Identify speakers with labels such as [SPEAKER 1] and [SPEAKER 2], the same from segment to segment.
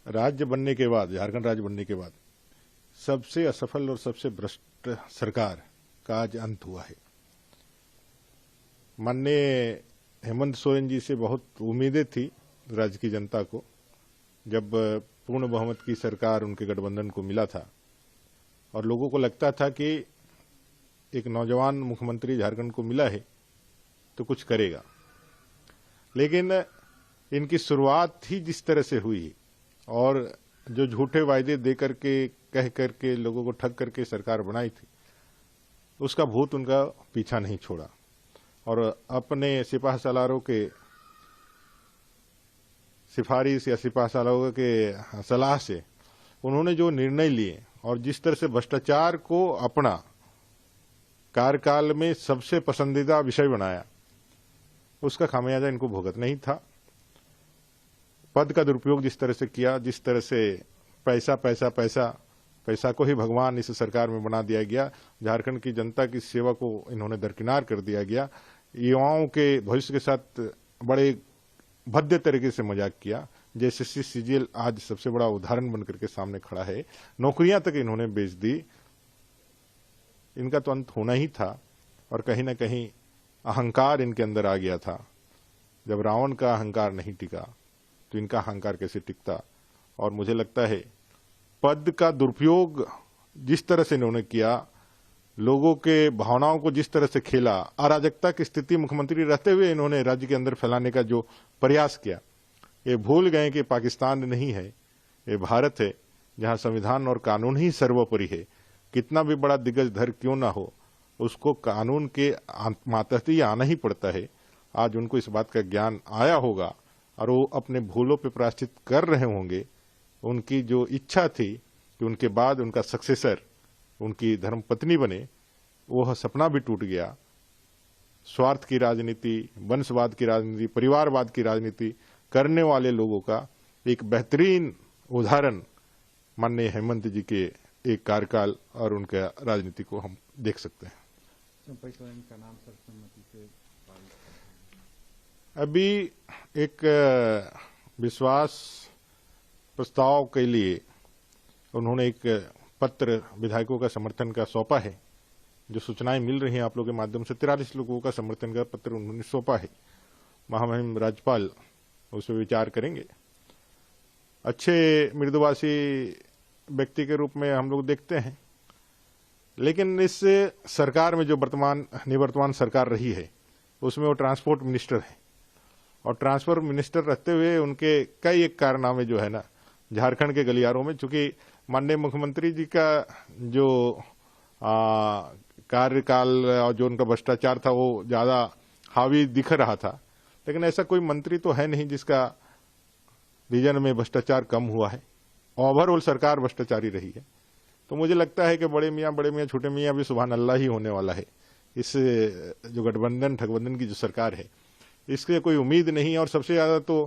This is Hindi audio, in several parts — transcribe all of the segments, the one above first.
[SPEAKER 1] राज्य बनने के बाद, झारखंड राज्य बनने के बाद सबसे असफल और सबसे भ्रष्ट सरकार का आज अंत हुआ है। माननीय हेमंत सोरेन जी से बहुत उम्मीदें थी राज्य की जनता को, जब पूर्ण बहुमत की सरकार उनके गठबंधन को मिला था और लोगों को लगता था कि एक नौजवान मुख्यमंत्री झारखंड को मिला है तो कुछ करेगा। लेकिन इनकी शुरुआत ही जिस तरह से हुई और जो झूठे वायदे दे करके कह करके लोगों को ठग करके सरकार बनाई थी, उसका भूत उनका पीछा नहीं छोड़ा और अपने सिपाह सालारों के सिफारिश या सिपाह सालारों के सलाह से उन्होंने जो निर्णय लिए और जिस तरह से भ्रष्टाचार को अपना कार्यकाल में सबसे पसंदीदा विषय बनाया, उसका खामियाजा इनको भुगतना नहीं था। पद का दुरुपयोग जिस तरह से किया, जिस तरह से पैसा पैसा पैसा पैसा को ही भगवान इस सरकार में बना दिया गया, झारखंड की जनता की सेवा को इन्होंने दरकिनार कर दिया गया, युवाओं के भविष्य के साथ बड़े भद्दे तरीके से मजाक किया। जैसे सीजीएल आज सबसे बड़ा उदाहरण बनकर के सामने खड़ा है, नौकरियां तक इन्होंने बेच दी। इनका तो अंत होना ही था और कहीं ना कहीं अहंकार इनके अंदर आ गया था। जब रावण का अहंकार नहीं टिका तो इनका अहंकार कैसे टिकता। और मुझे लगता है पद का दुरुपयोग जिस तरह से इन्होंने किया, लोगों के भावनाओं को जिस तरह से खेला, अराजकता की स्थिति मुख्यमंत्री रहते हुए इन्होंने राज्य के अंदर फैलाने का जो प्रयास किया, ये भूल गए कि पाकिस्तान नहीं है, ये भारत है, जहां संविधान और कानून ही सर्वोपरि है। कितना भी बड़ा दिग्गज धर क्यों ना हो, उसको कानून के मातहत ही आना ही पड़ता है। आज उनको इस बात का ज्ञान आया होगा और वो अपने भूलों पे प्रायश्चित कर रहे होंगे। उनकी जो इच्छा थी कि उनके बाद उनका सक्सेसर उनकी धर्मपत्नी बने, वह सपना भी टूट गया। स्वार्थ की राजनीति, वंशवाद की राजनीति, परिवारवाद की राजनीति करने वाले लोगों का एक बेहतरीन उदाहरण माननीय हेमंत जी के एक कार्यकाल और उनका राजनीति को हम देख सकते हैं।
[SPEAKER 2] का नाम सर्वसम्मति से
[SPEAKER 1] अभी एक विश्वास प्रस्ताव के लिए उन्होंने एक पत्र विधायकों का समर्थन का सौंपा है। जो सूचनाएं मिल रही हैं आप लोगों के माध्यम से, 43 लोगों का समर्थन का पत्र उन्होंने सौंपा है। महामहिम राज्यपाल उस पर विचार करेंगे। अच्छे मृदुभाषी व्यक्ति के रूप में हम लोग देखते हैं, लेकिन इस सरकार में जो निवर्तमान सरकार रही है उसमें वो ट्रांसपोर्ट मिनिस्टर है और ट्रांसपोर्ट मिनिस्टर रहते हुए उनके कई एक कारनामे जो है ना झारखंड के गलियारों में, चूंकि माननीय मुख्यमंत्री जी का जो कार्यकाल और जो उनका भ्रष्टाचार था वो ज्यादा हावी दिख रहा था, लेकिन ऐसा कोई मंत्री तो है नहीं जिसका रीजन में भ्रष्टाचार कम हुआ है। ओवरऑल सरकार भ्रष्टाचारी रही है। तो मुझे लगता है कि बड़े मियाँ छोटे मियाँ भी सुभान अल्लाह ही होने वाला है। इस जो गठबंधन ठगबंधन की जो सरकार है, इसके कोई उम्मीद नहीं। और सबसे ज्यादा तो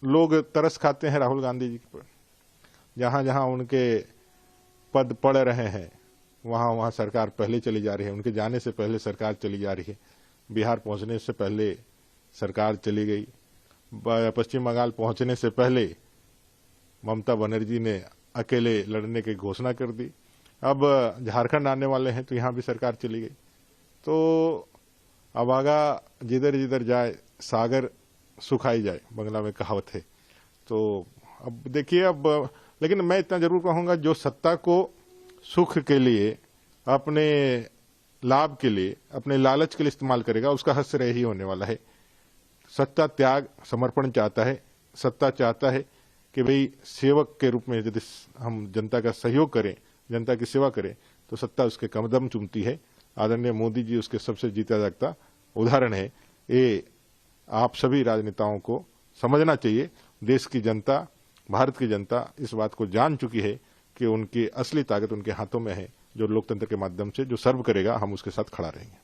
[SPEAKER 1] लोग तरस खाते हैं राहुल गांधी जी पर। जहां जहां उनके पद पड़ रहे हैं वहां वहां सरकार पहले चली जा रही है। उनके जाने से पहले सरकार चली जा रही है। बिहार पहुंचने से पहले सरकार चली गई। पश्चिम बंगाल पहुंचने से पहले ममता बनर्जी ने अकेले लड़ने की घोषणा कर दी। अब झारखंड आने वाले हैं तो यहां भी सरकार चली गई। तो अब आगा जिधर जिधर जाए सागर सुखाई जाए, बंगला में कहावत है। तो अब देखिए, अब लेकिन मैं इतना जरूर कहूंगा, जो सत्ता को सुख के लिए, अपने लाभ के लिए, अपने लालच के लिए इस्तेमाल करेगा, उसका हश्र ही होने वाला है। सत्ता त्याग, समर्पण चाहता है। सत्ता चाहता है कि भाई सेवक के रूप में यदि हम जनता का सहयोग करें, जनता की सेवा करें, तो सत्ता उसके कदम चूमती है। आदरणीय मोदी जी उसके सबसे जीता जागता उदाहरण है। ये आप सभी राजनेताओं को समझना चाहिए। देश की जनता, भारत की जनता इस बात को जान चुकी है कि उनकी असली ताकत उनके हाथों में है। जो लोकतंत्र के माध्यम से जो सर्व करेगा, हम उसके साथ खड़ा रहेंगे।